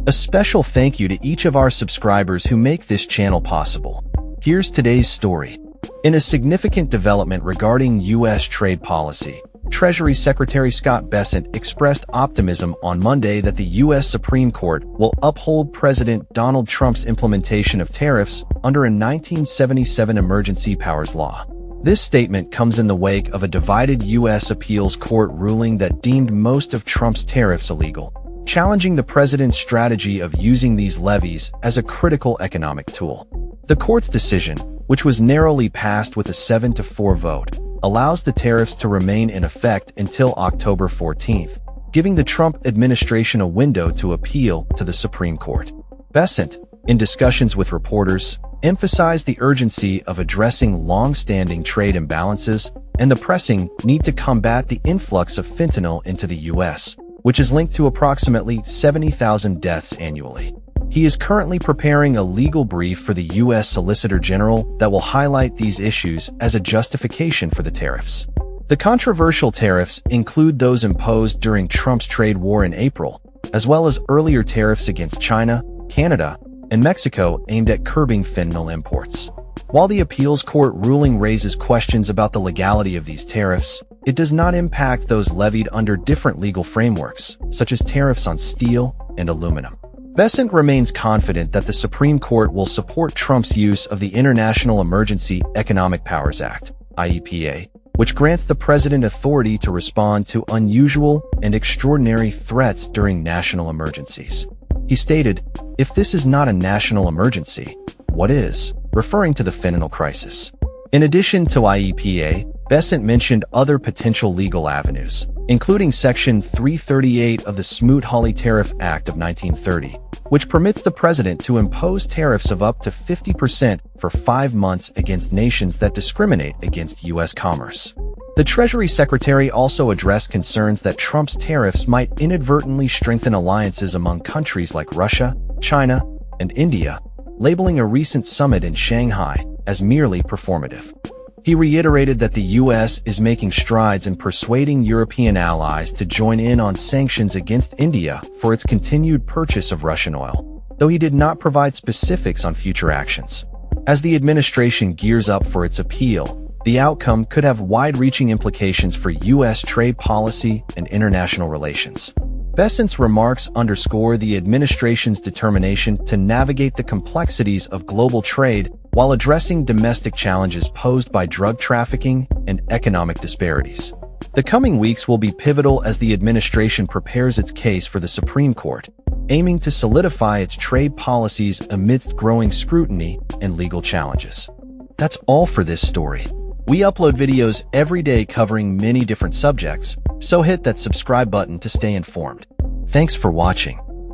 A special thank you to each of our subscribers who make this channel possible. Here's today's story. In a significant development regarding U.S. trade policy, Treasury Secretary Scott Bessent expressed optimism on Monday that the U.S. Supreme Court will uphold President Donald Trump's implementation of tariffs under a 1977 emergency powers law. This statement comes in the wake of a divided U.S. appeals court ruling that deemed most of Trump's tariffs illegal, challenging the president's strategy of using these levies as a critical economic tool. The court's decision, which was narrowly passed with a 7-4 vote, allows the tariffs to remain in effect until October 14th, giving the Trump administration a window to appeal to the Supreme Court. Bessent, in discussions with reporters, emphasized the urgency of addressing long-standing trade imbalances and the pressing need to combat the influx of fentanyl into the U.S., which is linked to approximately 70,000 deaths annually. He is currently preparing a legal brief for the U.S. Solicitor General that will highlight these issues as a justification for the tariffs. The controversial tariffs include those imposed during Trump's trade war in April, as well as earlier tariffs against China, Canada, and Mexico aimed at curbing fentanyl imports. While the appeals court ruling raises questions about the legality of these tariffs, it does not impact those levied under different legal frameworks, such as tariffs on steel and aluminum. Bessent remains confident that the Supreme Court will support Trump's use of the International Emergency Economic Powers Act, IEPA, which grants the president authority to respond to unusual and extraordinary threats during national emergencies. He stated, "If this is not a national emergency, what is?" referring to the fentanyl crisis. In addition to IEPA, Bessent mentioned other potential legal avenues, including Section 338 of the Smoot-Hawley Tariff Act of 1930, which permits the president to impose tariffs of up to 50% for 5 months against nations that discriminate against U.S. commerce. The Treasury Secretary also addressed concerns that Trump's tariffs might inadvertently strengthen alliances among countries like Russia, China, and India, labeling a recent summit in Shanghai as merely performative. He reiterated that the U.S. is making strides in persuading European allies to join in on sanctions against India for its continued purchase of Russian oil, though he did not provide specifics on future actions. As the administration gears up for its appeal, the outcome could have wide-reaching implications for U.S. trade policy and international relations. Bessent's remarks underscore the administration's determination to navigate the complexities of global trade while addressing domestic challenges posed by drug trafficking and economic disparities. The coming weeks will be pivotal as the administration prepares its case for the Supreme Court, aiming to solidify its trade policies amidst growing scrutiny and legal challenges. That's all for this story. We upload videos every day covering many different subjects, so hit that subscribe button to stay informed. Thanks for watching.